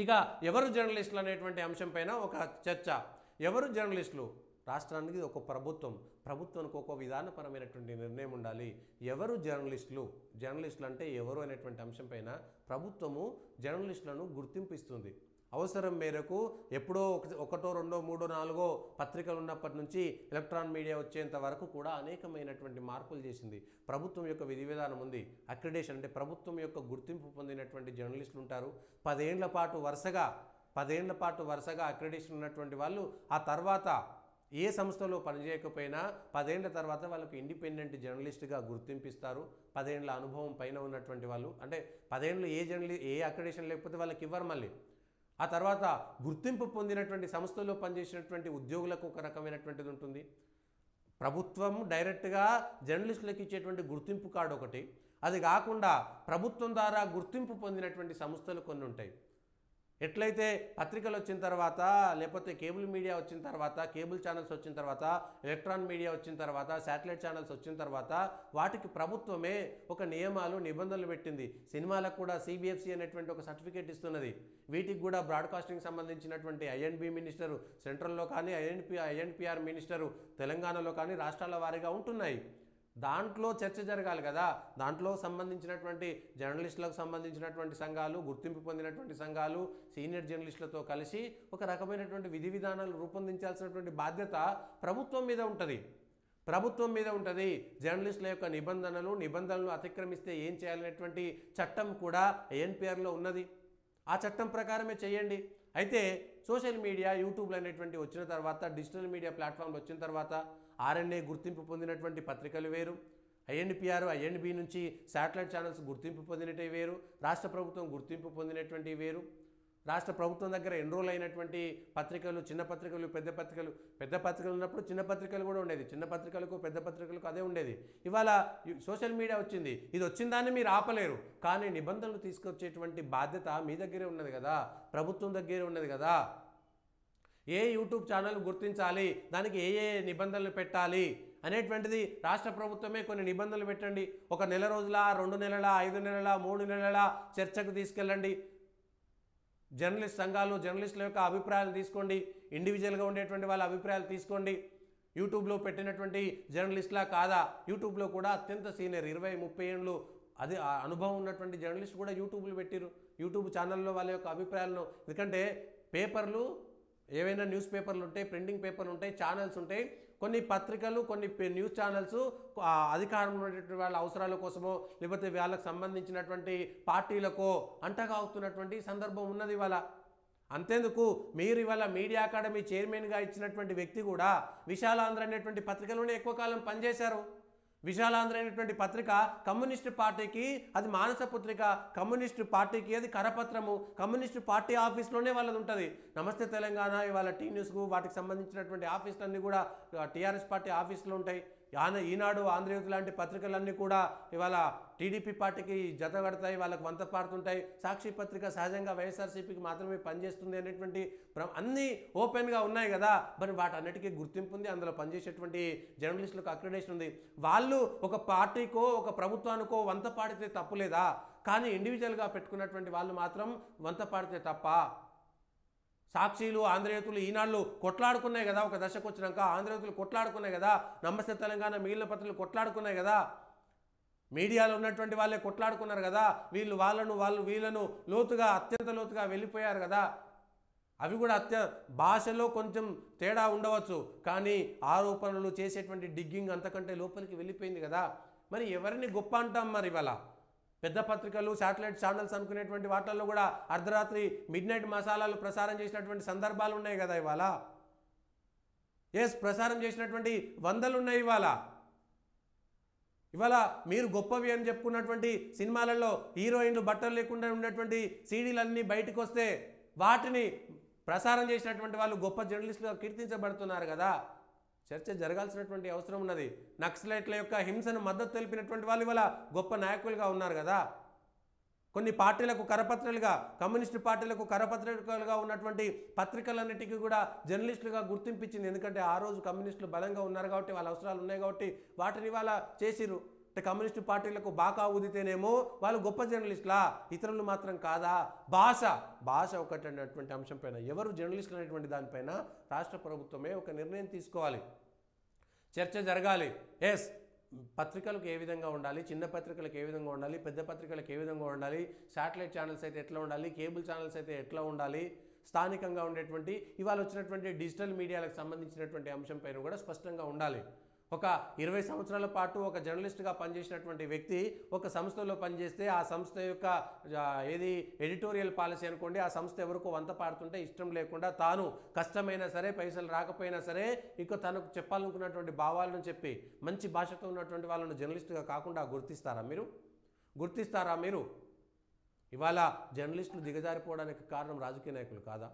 ఇక ఎవరు జర్నలిస్టులు అనేటువంటి అంశం పైన ఒక చర్చ. ఎవరు జర్నలిస్టులు? రాష్ట్రానికి ఒక ప్రభుత్వానికి ఒక విధానపరమైనటువంటి నిర్ణయం ఉండాలి. ఎవరు జర్నలిస్టులు? జర్నలిస్టులు అంటే ఎవరు అనేటువంటి అంశం పైన ప్రభుత్వము జర్నలిస్టులను గుర్తింపు ఇస్తుంది. అవసరం మేరకు ఎప్పుడో ఒకటో రెండో మూడో నాలుగో పత్రికలు ఉన్నప్పటి నుంచి ఎలక్ట్రాన్ మీడియా వచ్చేంత వరకు కూడా అనేకమైనటువంటి మార్పులు చేసింది. ప్రభుత్వం యొక్క విధి విధానం ఉంది. అక్రిడేషన్ అంటే ప్రభుత్వం యొక్క గుర్తింపు పొందినటువంటి జర్నలిస్టులు ఉంటారు. 10 ఏళ్ల పాటు వరుసగా అక్రిడేషన్ ఉన్నటువంటి వాళ్ళు ఆ తర్వాత ఏ సంస్థలో పనిచేయకపోయినా 10 ఏళ్ల తర్వాత వాళ్ళకు ఇండిపెండెంట్ జర్నలిస్ట్గా గుర్తింపిస్తారు. 10 ఏళ్ల అనుభవం పైన ఉన్నటువంటి వాళ్ళు, అంటే 10 ఏళ్ళు ఏ అక్రిడేషన్ లేకపోతే వాళ్ళకి ఇవ్వరు. మళ్ళీ ఆ తర్వాత గుర్తింపు పొందినటువంటి సంస్థల్లో పనిచేసినటువంటి ఉద్యోగులకు ఒక రకమైనటువంటిది ఉంటుంది. ప్రభుత్వం డైరెక్ట్గా జర్నలిస్టులకు ఇచ్చేటువంటి గుర్తింపు కార్డు ఒకటి, అది కాకుండా ప్రభుత్వం ద్వారా గుర్తింపు పొందినటువంటి సంస్థలు కొన్ని ఉంటాయి. ఎట్లయితే పత్రికలు వచ్చిన తర్వాత, లేకపోతే కేబుల్ మీడియా వచ్చిన తర్వాత, కేబుల్ ఛానల్స్ వచ్చిన తర్వాత, ఎలక్ట్రాన్ మీడియా వచ్చిన తర్వాత, శాటిలైట్ ఛానల్స్ వచ్చిన తర్వాత వాటికి ప్రభుత్వమే ఒక నియమాలు నిబంధనలు పెట్టింది. సినిమాలకు కూడా CBFC అనేటువంటి ఒక సర్టిఫికేట్ ఇస్తున్నది. వీటికి కూడా బ్రాడ్కాస్టింగ్ సంబంధించినటువంటి I&B మినిస్టరు సెంట్రల్లో కానీ, INPR మినిస్టరు తెలంగాణలో కానీ రాష్ట్రాల వారీగా ఉంటున్నాయి. దాంట్లో చర్చ జరగాలి కదా. దాంట్లో సంబంధించినటువంటి జర్నలిస్టులకు సంబంధించినటువంటి సంఘాలు, గుర్తింపు పొందినటువంటి సంఘాలు, సీనియర్ జర్నలిస్టులతో కలిసి ఒక రకమైనటువంటి విధి విధానాలు రూపొందించాల్సినటువంటి బాధ్యత ప్రభుత్వం మీద ఉంటుంది. జర్నలిస్టుల యొక్క నిబంధనలు అతిక్రమిస్తే ఏం చేయాలనేటువంటి చట్టం కూడా INPRలో ఉన్నది. ఆ చట్టం ప్రకారమే చేయండి. అయితే సోషల్ మీడియా, యూట్యూబ్లు అనేటువంటి వచ్చిన తర్వాత, డిజిటల్ మీడియా ప్లాట్ఫామ్లు వచ్చిన తర్వాత RNA గుర్తింపు పొందినటువంటి పత్రికలు వేరు, INPR I&B నుంచి శాటిలైట్ ఛానల్స్ గుర్తింపు పొందినవి వేరు, రాష్ట్ర ప్రభుత్వం గుర్తింపు పొందినటువంటివి వేరు. రాష్ట్ర ప్రభుత్వం దగ్గర ఎన్రోల్ అయినటువంటి పత్రికలు, చిన్న పత్రికలు, పెద్ద పత్రికలు ఉన్నప్పుడు చిన్న పత్రికలు కూడా ఉండేది. చిన్న పత్రికలకు పెద్ద పత్రికలకు అదే ఉండేది. ఇవాళ సోషల్ మీడియా వచ్చింది. ఇది వచ్చిన దాన్ని మీరు ఆపలేరు, కానీ నిబంధనలు తీసుకొచ్చేటువంటి బాధ్యత మీ దగ్గరే ఉన్నది కదా, ప్రభుత్వం దగ్గరే ఉన్నది కదా. ఏ యూట్యూబ్ ఛానల్ గుర్తించాలి, దానికి ఏ నిబంధనలు పెట్టాలి అనేటువంటిది రాష్ట్ర ప్రభుత్వమే కొన్ని నిబంధనలు పెట్టండి. ఒక నెల రోజుల, 2 నెలల, 5 నెలల, 3 నెలల చర్చకు తీసుకెళ్ళండి. జర్నలిస్ట్ సంఘాలు, జర్నలిస్టుల యొక్క అభిప్రాయాలు తీసుకోండి. ఇండివిజువల్గా ఉండేటువంటి వాళ్ళ అభిప్రాయాలు తీసుకోండి. యూట్యూబ్లో పెట్టినటువంటి జర్నలిస్టులా కాదా? యూట్యూబ్లో కూడా అత్యంత సీనియర్ 20-30 ఏళ్ళు అది అనుభవం ఉన్నటువంటి జర్నలిస్ట్ కూడా యూట్యూబ్లో పెట్టిరు. యూట్యూబ్ ఛానల్లో వాళ్ళ యొక్క అభిప్రాయాలను, ఎందుకంటే పేపర్లు ఏవైనా న్యూస్ పేపర్లు ఉంటాయి, ప్రింటింగ్ పేపర్లు ఉంటాయి, ఛానల్స్ ఉంటాయి. కొన్ని పత్రికలు, కొన్ని న్యూస్ ఛానల్స్ అధికారంలో ఉన్నటువంటి వాళ్ళ అవసరాల కోసమో, లేకపోతే వాళ్ళకు సంబంధించినటువంటి పార్టీలకో అంటగా అవుతున్నటువంటి సందర్భం ఉన్నది ఇవాళ. అంతేందుకు మీరు ఇవాళ మీడియా అకాడమీ చైర్మన్గా ఇచ్చినటువంటి వ్యక్తి కూడా విశాలాంధ్ర అనేటువంటి పత్రికలోనే ఎక్కువ కాలం పనిచేశారు. విశాలాంధ్ర అనేటువంటి పత్రిక కమ్యూనిస్టు పార్టీకి అది మానసపుత్రిక, కమ్యూనిస్టు పార్టీకి అది కరపత్రము, కమ్యూనిస్టు పార్టీ ఆఫీస్లోనే వాళ్ళది ఉంటుంది. నమస్తే తెలంగాణ, ఇవాళ టీ న్యూస్కు వాటికి సంబంధించినటువంటి ఆఫీసులన్నీ కూడా TRS పార్టీ ఆఫీసులో ఉంటాయి. ఈనాడు, ఆంధ్రజ్యోతి లాంటి పత్రికలన్నీ కూడా ఇవాళ టీడీపీ పార్టీకి జత కడతాయి, వాళ్ళకు వంత పాడుతుంటాయి. సాక్షి పత్రిక సహజంగా వైఎస్ఆర్సీపీకి మాత్రమే పనిచేస్తుంది అనేటువంటి అన్నీ ఓపెన్గా ఉన్నాయి కదా. మరి వాటన్నిటికీ గుర్తింపు ఉంది, అందులో పనిచేసేటువంటి జర్నలిస్టులకు అక్రిడేషన్ ఉంది. వాళ్ళు ఒక పార్టీకో ఒక ప్రభుత్వానికో వంత పాడితే తప్పులేదా? కానీ ఇండివిజువల్గా పెట్టుకున్నటువంటి వాళ్ళు మాత్రం వంత పాడితే తప్ప? సాక్షిలు, ఆంధ్రజ్యోతులు, ఈనాళ్ళు కొట్లాడుకున్నాయి కదా. ఒక దశకు వచ్చినాక ఆంధ్రజ్యోతులు కొట్లాడుకున్నాయి కదా. నమస్తే తెలంగాణ, మిగిలిన పత్రికలు కొట్లాడుకున్నాయి కదా. మీడియాలో ఉన్నటువంటి వాళ్ళే కొట్లాడుకున్నారు కదా. వీళ్ళను అత్యంత లోతుగా వెళ్ళిపోయారు కదా. అవి కూడా భాషలో కొంచెం తేడా ఉండవచ్చు, కానీ ఆరోపణలు చేసేటువంటి డిగ్గింగ్ అంతకంటే లోపలికి వెళ్ళిపోయింది కదా. మరి ఎవరిని గొప్ప అంటాం? మరి ఇవాళ పెద్ద పత్రికలు, శాటిలైట్ ఛానల్స్ అనుకునేటువంటి వాటిల్లో కూడా అర్ధరాత్రి మిడ్నైట్ మసాలాలు ప్రసారం చేసినటువంటి సందర్భాలు ఉన్నాయి కదా. ఇవాళ ప్రసారం చేసినటువంటి వందలు ఉన్నాయి. ఇవాళ మీరు గొప్పవి అని చెప్పుకున్నటువంటి సినిమాలలో హీరోయిన్లు బట్టలు లేకుండా ఉన్నటువంటి సీడీలన్నీ బయటకు వస్తే వాటిని ప్రసారం చేసినటువంటి వాళ్ళు గొప్ప జర్నలిస్టులుగా కీర్తించబడుతున్నారు కదా. చర్చ జరగాల్సినటువంటి అవసరం ఉన్నది. నక్సలైట్ల యొక్క హింసను మద్దతు తెలిపినటువంటి వాళ్ళు ఇవాళ గొప్ప నాయకులుగా ఉన్నారు కదా. కొన్ని పార్టీలకు కరపత్రాలుగా, కమ్యూనిస్టు పార్టీలకు కరపత్రికలుగా ఉన్నటువంటి పత్రికలన్నిటికీ కూడా జర్నలిస్టులుగా గుర్తింపించింది. ఎందుకంటే ఆ రోజు కమ్యూనిస్టులు బలంగా ఉన్నారు కాబట్టి, వాళ్ళ అవసరాలు ఉన్నాయి కాబట్టి వాటిని ఇవాళ చేసిరు. అంటే కమ్యూనిస్టు పార్టీలకు బాకా ఊదితేనేమో వాళ్ళు గొప్ప జర్నలిస్టులా, ఇతరులు మాత్రం కాదా? భాష ఒకటి అనేటువంటి అంశం పైన ఎవరు జర్నలిస్టులు అనేటువంటి దానిపైన రాష్ట్ర ప్రభుత్వమే ఒక నిర్ణయం తీసుకోవాలి, చర్చ జరగాలి. ఎస్, పత్రికలకు ఏ విధంగా ఉండాలి, చిన్న పత్రికలకు ఏ విధంగా ఉండాలి, పెద్ద పత్రికలకు ఏ విధంగా ఉండాలి, శాటిలైట్ ఛానల్స్ అయితే ఎట్లా ఉండాలి, కేబుల్ ఛానల్స్ అయితే ఎట్లా ఉండాలి, స్థానికంగా ఉండేటువంటి ఇవాళ వచ్చినటువంటి డిజిటల్ మీడియాలకు సంబంధించినటువంటి అంశం పైన కూడా స్పష్టంగా ఉండాలి. ఒక 20 సంవత్సరాల పాటు ఒక జర్నలిస్ట్గా పనిచేసినటువంటి వ్యక్తి ఒక సంస్థలో పనిచేస్తే ఆ సంస్థ యొక్క ఏది ఎడిటోరియల్ పాలసీ అనుకోండి, ఆ సంస్థ ఎవరికో వంత పాడుతుంటే ఇష్టం లేకుండా తాను కష్టమైనా సరే పైసలు రాకపోయినా సరే ఇక తనకు చెప్పాలనుకున్నటువంటి భావాలను చెప్పి మంచి భాషతో ఉన్నటువంటి వాళ్ళను జర్నలిస్టుగా కాకుండా గుర్తిస్తారా మీరు? ఇవాళ జర్నలిస్టులు దిగజారిపోవడానికి కారణం రాజకీయ నాయకులు కాదా?